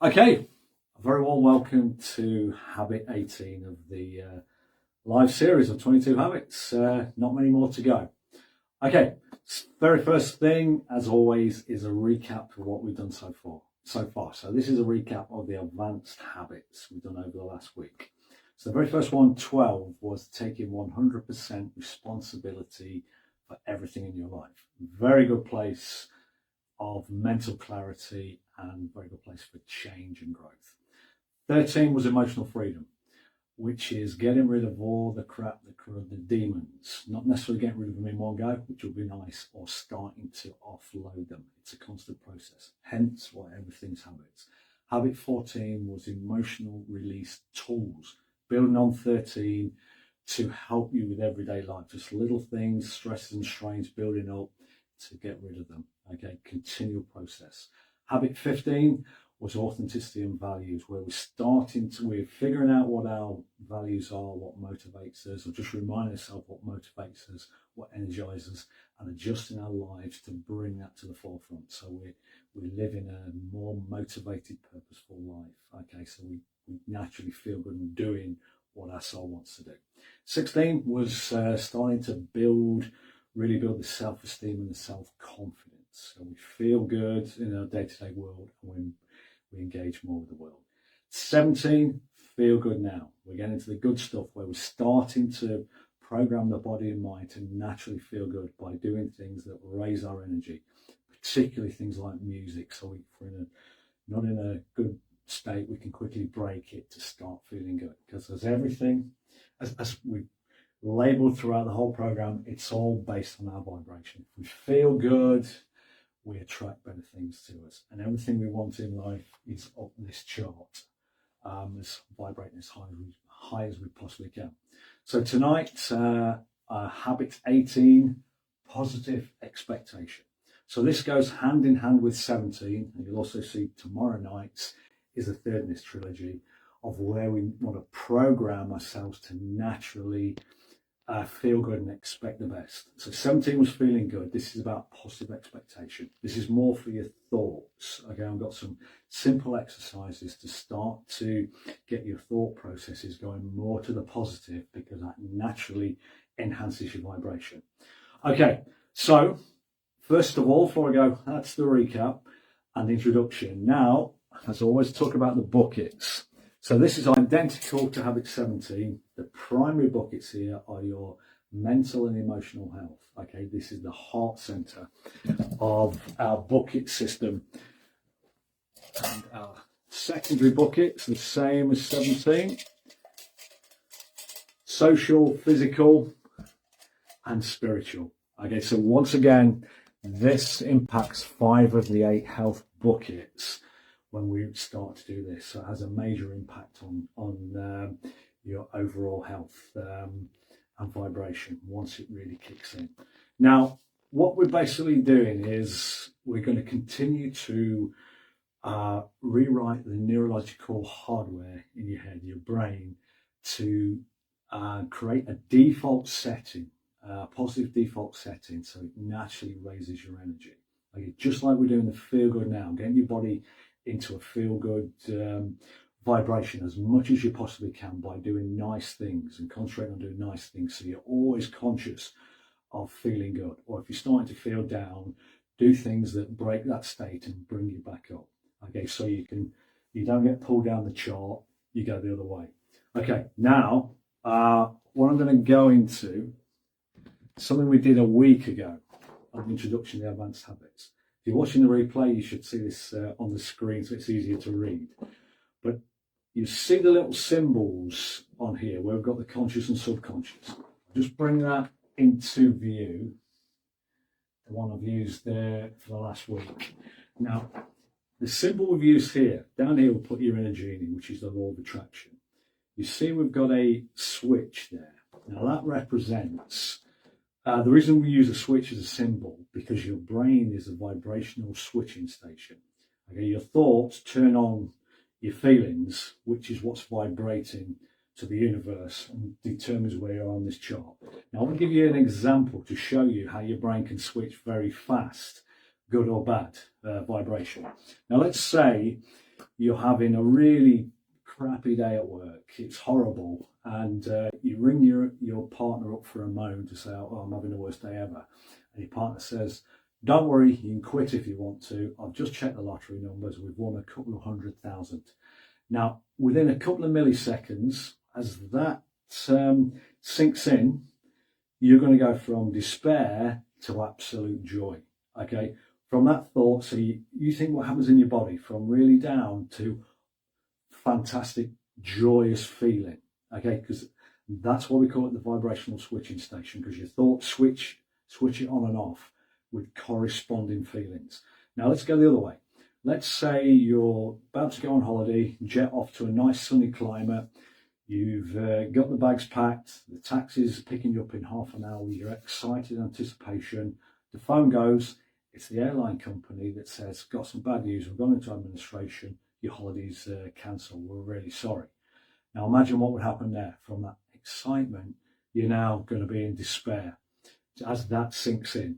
Okay, a very warm welcome to Habit 18 of the live series of 22 habits. Not many more to go. Okay, very first thing, as always, is a recap of what we've done so far. So this is a recap of the advanced habits we've done over the last week. So the very first one, 12, was taking 100% responsibility for everything in your life. Very good place of mental clarity and very good place for change and growth. 13 was emotional freedom, which is getting rid of all the crap, the demons, not necessarily getting rid of them in one go, which will be nice, or starting to offload them. It's a constant process, hence why everything's habits. Habit 14 was emotional release tools, building on 13 to help you with everyday life, just little things, stresses and strains building up to get rid of them. Okay, continual process. Habit 15 was authenticity and values, where we're figuring out what our values are, what motivates us, or just remind ourselves what motivates us, what energizes us, and adjusting our lives to bring that to the forefront. So we live in a more motivated, purposeful life. Okay, so we naturally feel good in doing what our soul wants to do. 16 was starting to really build the self-esteem and the self-confidence. So we feel good in our day-to-day world and we engage more with the world. 17, feel good now. We're getting into the good stuff where we're starting to program the body and mind to naturally feel good by doing things that raise our energy, particularly things like music. So if we're not in a good state, we can quickly break it to start feeling good. Because there's everything, as we labeled throughout the whole program, it's all based on our vibration. If we feel good, we attract better things to us, and everything we want in life is up this chart, as vibrating as high as we possibly can. So tonight, habit 18, positive expectation. So this goes hand in hand with 17, and you'll also see tomorrow night's is the third in this trilogy of where we want to program ourselves to naturally feel good and expect the best. So 17 was feeling good. This is about positive expectation. This is more for your thoughts. Okay, I've got some simple exercises to start to get your thought processes going more to the positive, because that naturally enhances your vibration. Okay, so first of all, before I go, that's the recap and the introduction. Now, as always, talk about the buckets. So this is identical to habit 17. The primary buckets here are your mental and emotional health. Okay, this is the heart center of our bucket system. And our secondary buckets, the same as 17. Social, physical, and spiritual. Okay, so once again, this impacts 5 of the 8 health buckets when we start to do this. So it has a major impact on your overall health and vibration once it really kicks in. Now, what we're basically doing is we're going to continue to rewrite the neurological hardware in your head, your brain, to create a default setting, a positive default setting, so it naturally raises your energy. Okay, just like we're doing the feel good now, getting your body into a feel-good vibration as much as you possibly can by doing nice things and concentrating on doing nice things, so you're always conscious of feeling good. Or if you're starting to feel down, do things that break that state and bring you back up. Okay, so you don't get pulled down the chart, you go the other way. Okay, now what I'm going to go into, something we did a week ago on the introduction to the advanced habits. If you're watching the replay, you should see this on the screen so it's easier to read. But you see the little symbols on here where we've got the conscious and subconscious. Just bring that into view, the one I've used there for the last week. Now, the symbol we've used here, down here we'll put your energy in, which is the law of attraction. You see we've got a switch there. Now that represents the reason we use a switch as a symbol, because your brain is a vibrational switching station. Okay, your thoughts turn on your feelings, which is what's vibrating to the universe and determines where you are on this chart. Now, I'm going to give you an example to show you how your brain can switch very fast, good or bad vibration. Now, let's say you're having a really crappy day at work, it's horrible, and you ring your partner up for a moan to say, oh, I'm having the worst day ever, and your partner says, don't worry, you can quit if you want to, I've just checked the lottery numbers, we've won a couple of 100,000. Now, within a couple of milliseconds, as that sinks in, you're going to go from despair to absolute joy, okay? From that thought, so you think what happens in your body, from really down to fantastic, joyous feeling, okay? Because that's what we call it the vibrational switching station, because your thoughts switch it on and off with corresponding feelings. Now, let's go the other way. Let's say you're about to go on holiday, jet off to a nice sunny climate. You've got the bags packed, the taxi's picking you up in half an hour, you're excited, anticipation. The phone goes, it's the airline company that says, got some bad news, we've gone into administration, your holiday's cancelled, we're really sorry. Now imagine what would happen there. From that excitement, you're now going to be in despair. As that sinks in,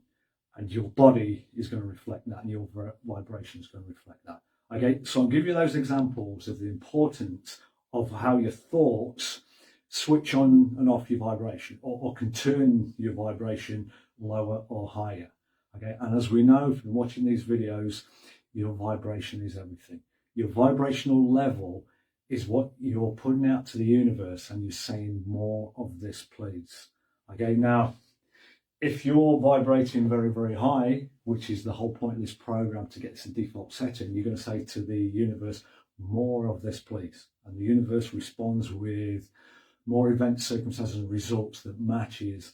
and your body is going to reflect that, and your vibration is going to reflect that. Okay, so I'll give you those examples of the importance of how your thoughts switch on and off your vibration, or can turn your vibration lower or higher. Okay, and as we know from watching these videos, your vibration is everything. Your vibrational level is what you're putting out to the universe, and you're saying more of this, please. Okay, now, if you're vibrating very, very high, which is the whole point of this program, to get to the default setting, you're going to say to the universe, more of this, please. And the universe responds with more events, circumstances, and results that matches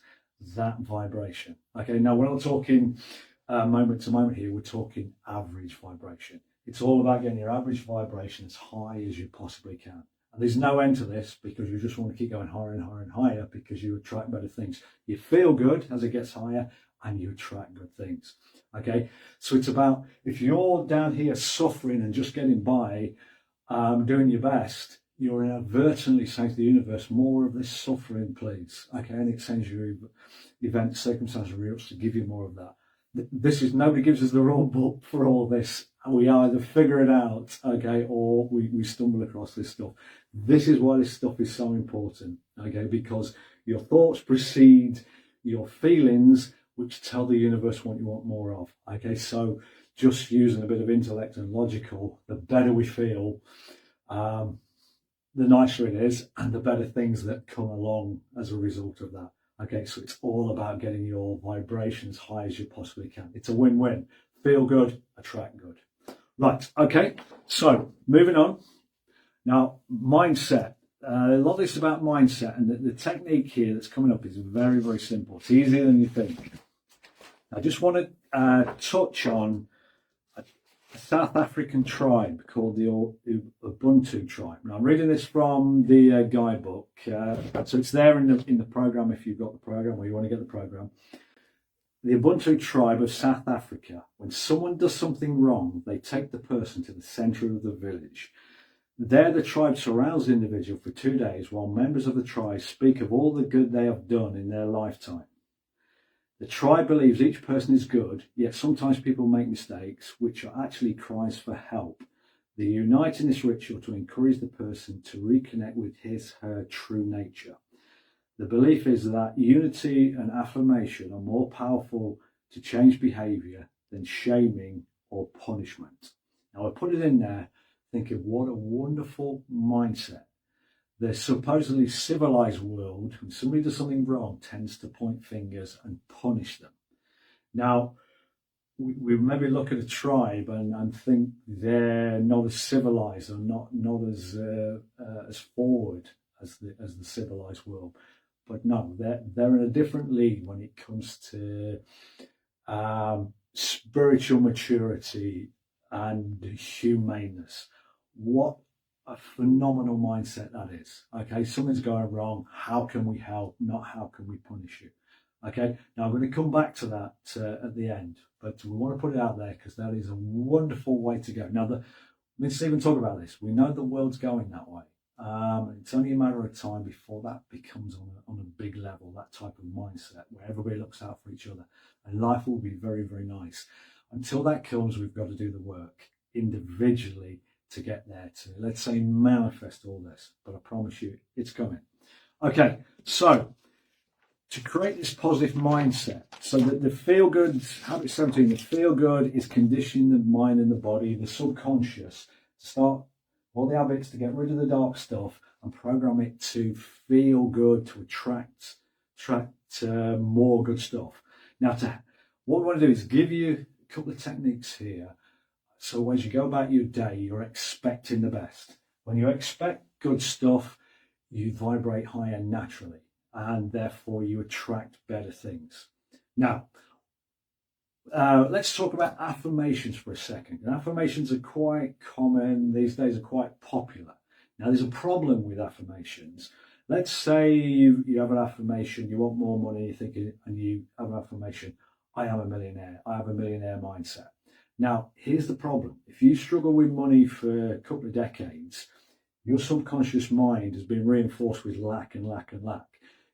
that vibration. Okay, now we're not talking moment to moment here, we're talking average vibration. It's all about getting your average vibration as high as you possibly can. And there's no end to this, because you just want to keep going higher and higher and higher, because you attract better things. You feel good as it gets higher, and you attract good things. Okay, so it's about, if you're down here suffering and just getting by, doing your best, you're inadvertently saying to the universe, more of this suffering, please. Okay, and it sends you events, circumstances, results to give you more of that. This is, nobody gives us the rule book for all this. We either figure it out, okay, or we stumble across this stuff. This is why this stuff is so important, okay, because your thoughts precede your feelings, which tell the universe what you want more of. Okay, so just using a bit of intellect and logical, the better we feel, the nicer it is, and the better things that come along as a result of that. Okay, so it's all about getting your vibration as high as you possibly can. It's a win-win. Feel good, attract good. Right, okay, so moving on. Now, mindset. A lot of this is about mindset, and the technique here that's coming up is very, very simple. It's easier than you think. I just want to touch on a South African tribe called the Ubuntu tribe. Now, I'm reading this from the guidebook, so it's there in the program if you've got the program or you want to get the program. The Ubuntu tribe of South Africa, when someone does something wrong, they take the person to the centre of the village. There, the tribe surrounds the individual for 2 days while members of the tribe speak of all the good they have done in their lifetime. The tribe believes each person is good, yet sometimes people make mistakes, which are actually cries for help. They unite in this ritual to encourage the person to reconnect with her true nature. The belief is that unity and affirmation are more powerful to change behaviour than shaming or punishment. Now, I put it in there thinking, what a wonderful mindset. The supposedly civilized world, when somebody does something wrong, tends to point fingers and punish them. Now, we maybe look at a tribe and think they're not as civilized or not as forward as the civilized world. But no, they're in a different league when it comes to spiritual maturity and humaneness. What a phenomenal mindset that is. Okay, something's going wrong. How can we help? Not how can we punish you? Okay, now I'm going to come back to that at the end, but we want to put it out there because that is a wonderful way to go. Now, let's even talk about this. We know the world's going that way. It's only a matter of time before that becomes on a big level, that type of mindset where everybody looks out for each other, and life will be very, very nice. Until that comes, we've got to do the work individually to get there, to, let's say, manifest all this. But I promise you, it's coming. Okay, so to create this positive mindset, so that the feel good, habit 17, the feel good is conditioning the mind and the body, the subconscious, to start all the habits, to get rid of the dark stuff and program it to feel good, to attract more good stuff. Now, what we want to do is give you a couple of techniques here. So as you go about your day, you're expecting the best. When you expect good stuff, you vibrate higher naturally, and therefore you attract better things. Now, let's talk about affirmations for a second. And affirmations are quite common these days, are quite popular. Now, there's a problem with affirmations. Let's say you have an affirmation, you want more money, you're thinking, and you have an affirmation, I am a millionaire, I have a millionaire mindset. Now, here's the problem. If you struggle with money for a couple of decades, your subconscious mind has been reinforced with lack and lack and lack.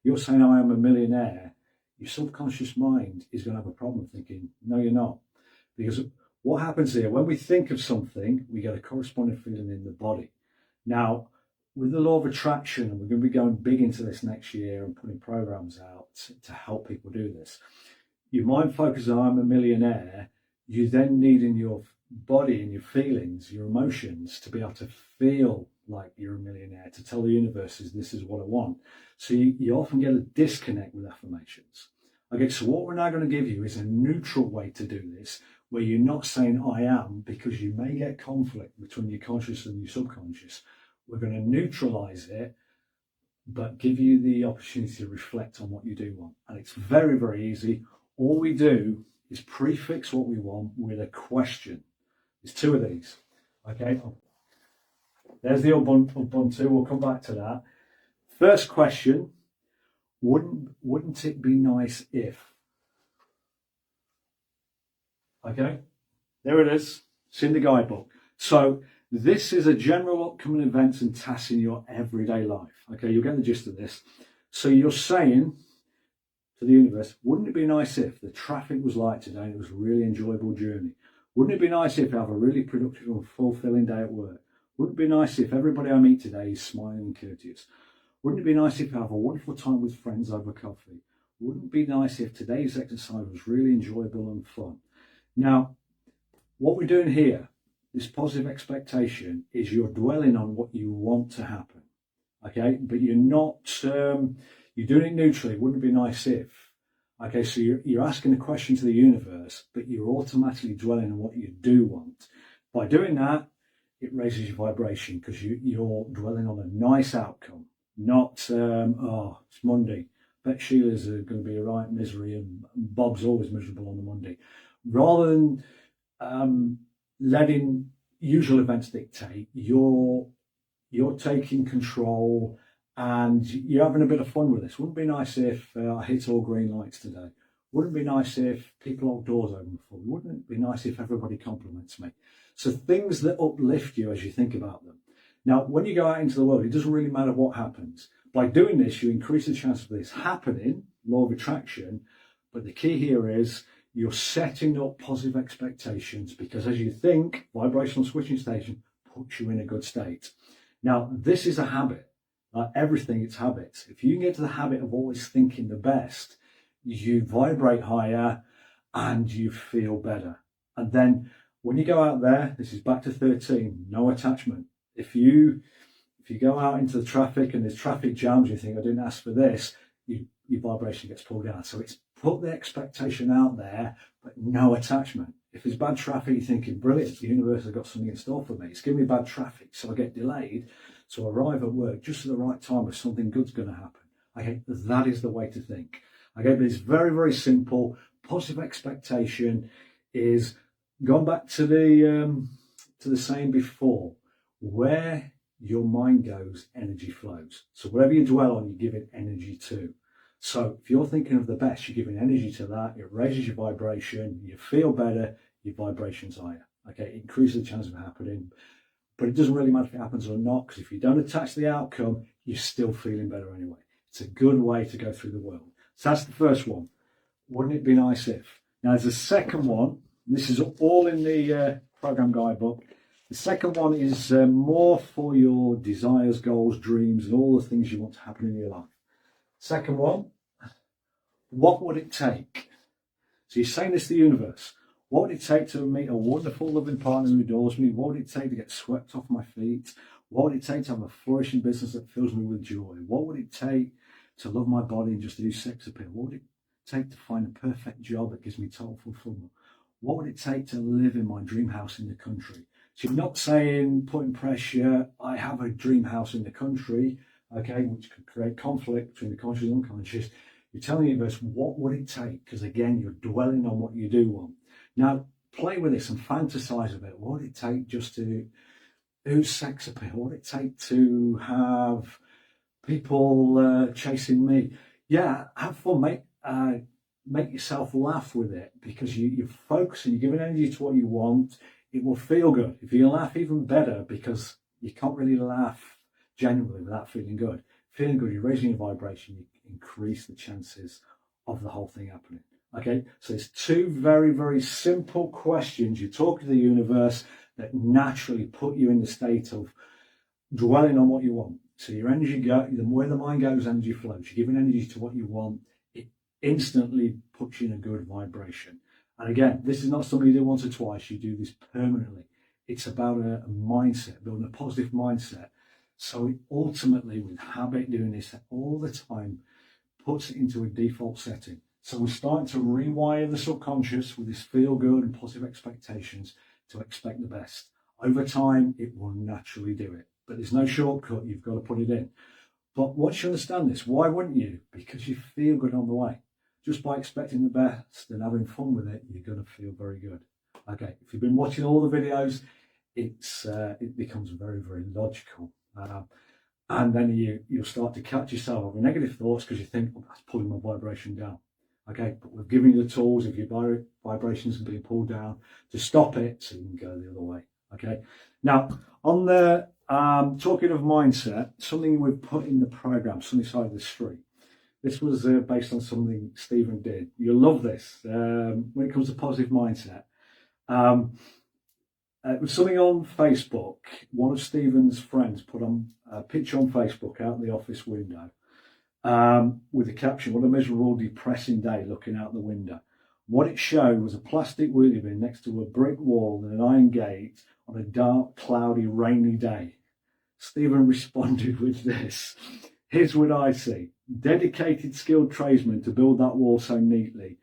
You're saying, I am a millionaire. Your subconscious mind is going to have a problem thinking, no, you're not. Because what happens here, when we think of something, we get a corresponding feeling in the body. Now, with the law of attraction, and we're going to be going big into this next year and putting programs out to help people do this. Your mind focuses on, I'm a millionaire. You then need in your body and your feelings, your emotions, to be able to feel like you're a millionaire, to tell the universe, this is what I want. So you often get a disconnect with affirmations. Okay, so what we're now going to give you is a neutral way to do this, where you're not saying I am, because you may get conflict between your conscious and your subconscious. We're going to neutralize it, but give you the opportunity to reflect on what you do want. And it's very, very easy. All we do is prefix what we want with a question. There's two of these. Okay, there's the Ubuntu. We'll come back to that. First question, wouldn't it be nice if? Okay, there it is. It's in the guidebook. So this is a general upcoming events and tasks in your everyday life. Okay, you'll get the gist of this. So you're saying to the universe, wouldn't it be nice if the traffic was light today and it was a really enjoyable journey? Wouldn't it be nice if I have a really productive and fulfilling day at work? Wouldn't it be nice if everybody I meet today is smiling and courteous? Wouldn't it be nice if I have a wonderful time with friends over coffee? Wouldn't it be nice if today's exercise was really enjoyable and fun? Now, what we're doing here, this positive expectation, is you're dwelling on what you want to happen. Okay, but you're not, you're doing it neutrally. Wouldn't it be nice if? Okay, so you're asking a question to the universe, but you're automatically dwelling on what you do want. By doing that, it raises your vibration, because you're dwelling on a nice outcome, not, oh, it's Monday. Bet Sheila's going to be a right misery and Bob's always miserable on the Monday. Rather than letting usual events dictate, you're taking control and you're having a bit of fun with this. Wouldn't it be nice if I hit all green lights today? Wouldn't it be nice if people have doors open for me? Wouldn't it be nice if everybody compliments me? So things that uplift you as you think about them. Now, when you go out into the world, it doesn't really matter what happens. By doing this, you increase the chance of this happening, law of attraction. But the key here is you're setting up positive expectations, because as you think, vibrational switching station puts you in a good state. Now, this is a habit. Like everything, it's habits. If you can get to the habit of always thinking the best, you vibrate higher and you feel better. And then when you go out there, this is back to 13, no attachment. If you go out into the traffic and there's traffic jams, you think, I didn't ask for this, your vibration gets pulled down. So it's put the expectation out there, but no attachment. If it's bad traffic, you're thinking, brilliant, the universe has got something in store for me. It's giving me bad traffic, so I get delayed. So I arrive at work just at the right time where something good's going to happen. Okay, that is the way to think. Okay, but it's very, very simple. Positive expectation is going back to the saying before, where your mind goes, energy flows. So whatever you dwell on, you give it energy to. So if you're thinking of the best, you're giving energy to that, it raises your vibration, you feel better, your vibration's higher. Okay, it increases the chance of it happening. But it doesn't really matter if it happens or not, because if you don't attach to the outcome, you're still feeling better anyway. It's a good way to go through the world. So that's the first one. Wouldn't it be nice if? Now there's a second one. This is all in the program guidebook. The second one is more for your desires, goals, dreams, and all the things you want to happen in your life. Second one, what would it take? So you're saying this to the universe. What would it take to meet a wonderful, loving partner who adores me? What would it take to get swept off my feet? What would it take to have a flourishing business that fills me with joy? What would it take to love my body and just do sex appeal? What would it take to find a perfect job that gives me total fulfillment? What would it take to live in my dream house in the country? So you're not saying, putting pressure, I have a dream house in the country, okay, which could create conflict between the conscious and unconscious. You're telling the universe, what would it take? Because again, you're dwelling on what you do want. Now, play with this and fantasize a bit. What would it take just to do sex appeal? What would it take to have people chasing me? Yeah, have fun, make yourself laugh with it, because you're focusing, you're giving energy to what you want. It will feel good. If you laugh, even better, because you can't really laugh genuinely without feeling good. Feeling good, you're raising your vibration, you increase the chances of the whole thing happening. Okay, so it's two very, very simple questions. You talk to the universe that naturally put you in the state of dwelling on what you want. So your energy goes, the way the mind goes, energy flows. You're giving energy to what you want. It instantly puts you in a good vibration. And again, this is not something you do once or twice. You do this permanently. It's about a mindset, building a positive mindset. So it ultimately, with habit, doing this all the time, puts it into a default setting. So we're starting to rewire the subconscious with this feel good and positive expectations to expect the best. Over time, it will naturally do it. But there's no shortcut. You've got to put it in. But once you understand this, why wouldn't you? Because you feel good on the way. Just by expecting the best and having fun with it, you're going to feel very good. Okay, if you've been watching all the videos, it becomes very, very logical. And then you'll start to catch yourself over negative thoughts because you think, oh, that's pulling my vibration down. Okay, but we've given you the tools if your vibrations are being pulled down to stop it, so you can go the other way. Okay, now on the talking of mindset, something we've put in the program, Sunny Side of the Street. This was based on something Stephen did. You'll love this when it comes to positive mindset. It was something on Facebook. One of Stephen's friends put on a picture on Facebook out the office window with the caption, "What a miserable, depressing day," looking out the window. What it showed was a plastic wheelie bin next to a brick wall and an iron gate on a dark, cloudy, rainy day. Stephen responded with this: "Here's what I see. Dedicated, skilled tradesmen to build that wall so neatly.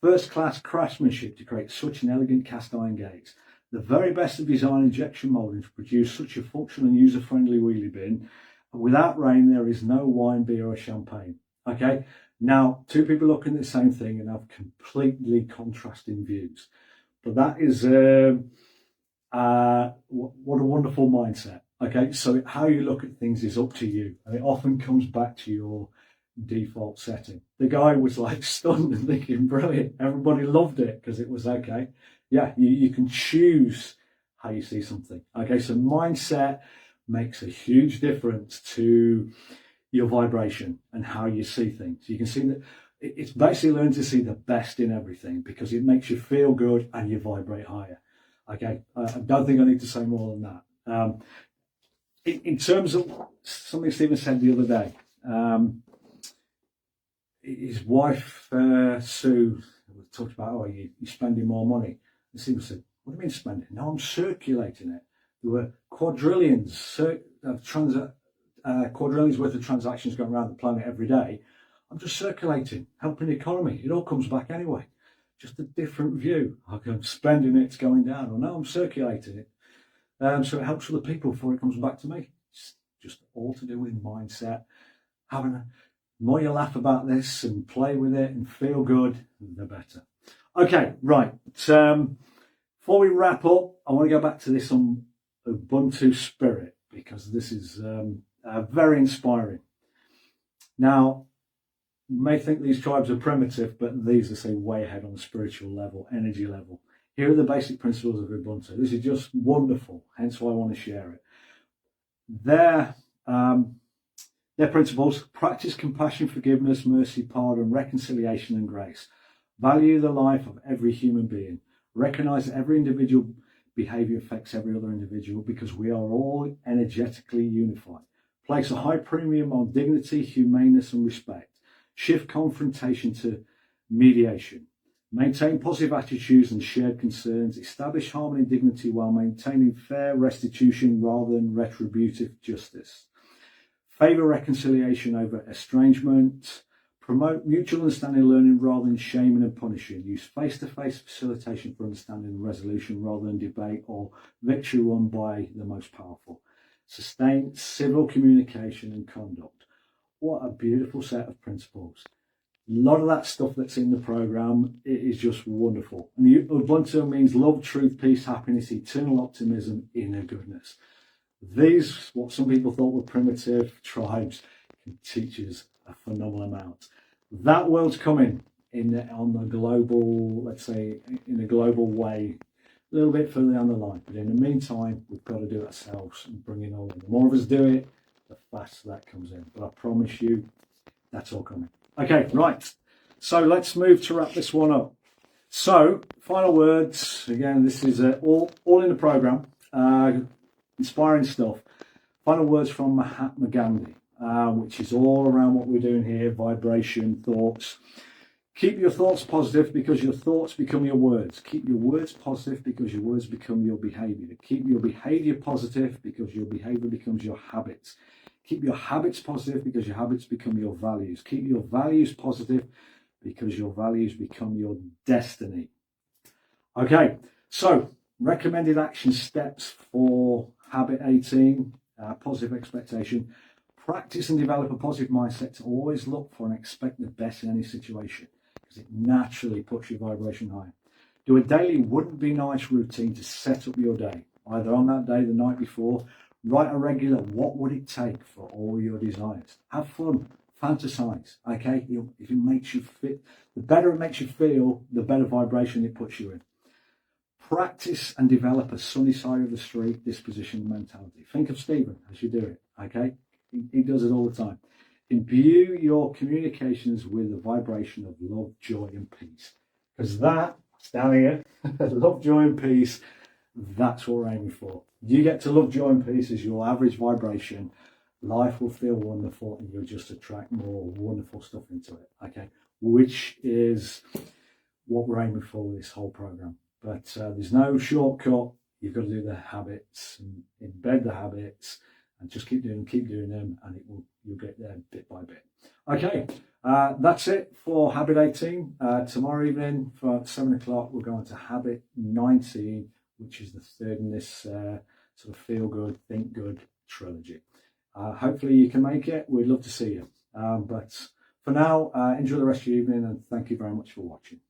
First-class craftsmanship to create such an elegant cast iron gate. The very best of design injection moulding to produce such a functional and user-friendly wheelie bin. And without rain, there is no wine, beer or champagne." Okay, now two people looking at the same thing and have completely contrasting views. But that is what a wonderful mindset. Okay, so how you look at things is up to you, and it often comes back to your default setting. The guy was like stunned and thinking, brilliant. Everybody loved it because it was okay. Yeah, you can choose how you see something. Okay, so mindset makes a huge difference to your vibration and how you see things. You can see that it's basically learning to see the best in everything because it makes you feel good and you vibrate higher. Okay, I don't think I need to say more than that. In terms of something Stephen said the other day, his wife, Sue, talked about, oh, you're spending more money. And Stephen said, what do you mean spending? No, I'm circulating it. There were quadrillions worth of transactions going around the planet every day. I'm just circulating, helping the economy. It all comes back anyway. Just a different view. I'm spending it, it's going down. Or no, I'm circulating it. So it helps other people before it comes back to me. It's just all to do with mindset. The more you laugh about this and play with it and feel good, the better. Okay, right. Before we wrap up, I want to go back to this on Ubuntu spirit because this is very inspiring. Now, you may think these tribes are primitive, but these are, say, way ahead on the spiritual level, energy level. Here are the basic principles of Ubuntu. This is just wonderful, hence why I want to share it. Their principles: practice compassion, forgiveness, mercy, pardon, reconciliation and grace. Value the life of every human being. Recognize that every individual behavior affects every other individual because we are all energetically unified. Place a high premium on dignity, humaneness, and respect. Shift confrontation to mediation. Maintain positive attitudes and shared concerns. Establish harmony and dignity while maintaining fair restitution rather than retributive justice. Favour reconciliation over estrangement. Promote mutual understanding and learning rather than shaming and punishing. Use face-to-face facilitation for understanding and resolution rather than debate or victory won by the most powerful. Sustain civil communication and conduct. What a beautiful set of principles. A lot of that stuff that's in the program, it is just wonderful. And Ubuntu means love, truth, peace, happiness, eternal optimism, inner goodness. These, what some people thought were primitive tribes, can teach us a phenomenal amount. That world's coming on the global, let's say, in a global way, a little bit further down the line. But in the meantime, we've got to do it ourselves and bring it all in. The more of us do it, the faster that comes in. But I promise you, that's all coming. Okay, right. So let's move to wrap this one up. So, final words. Again, this is all in the program. Inspiring stuff. Final words from Mahatma Gandhi, which is all around what we're doing here, vibration, thoughts. Keep your thoughts positive because your thoughts become your words. Keep your words positive because your words become your behavior. Keep your behavior positive because your behavior becomes your habits. Keep your habits positive because your habits become your values. Keep your values positive because your values become your destiny. Okay, so recommended action steps for habit 18, positive expectation. Practice and develop a positive mindset to always look for and expect the best in any situation because it naturally puts your vibration higher. Do a daily wouldn't be nice routine to set up your day, either on that day, the night before. Write a regular, what would it take for all your desires? Have fun, fantasize, okay? If it makes you fit, the better it makes you feel, the better vibration it puts you in. Practice and develop a sunny side of the street disposition mentality. Think of Stephen as you do it, okay? He does it all the time. Imbue your communications with a vibration of love, joy, and peace. Because that's down here, love, joy, and peace, that's what we're aiming for. You get to love, joy, and peace as your average vibration. Life will feel wonderful and you'll just attract more wonderful stuff into it, okay? Which is what we're aiming for with this whole program. But there's no shortcut. You've got to do the habits and embed the habits and just keep doing them and you'll get there bit by bit. Okay, that's it for habit 18. Tomorrow evening for 7 o'clock, we're going to habit 19, which is the third in this sort of feel good, think good trilogy. Hopefully you can make it. We'd love to see you. But for now, enjoy the rest of your evening and thank you very much for watching.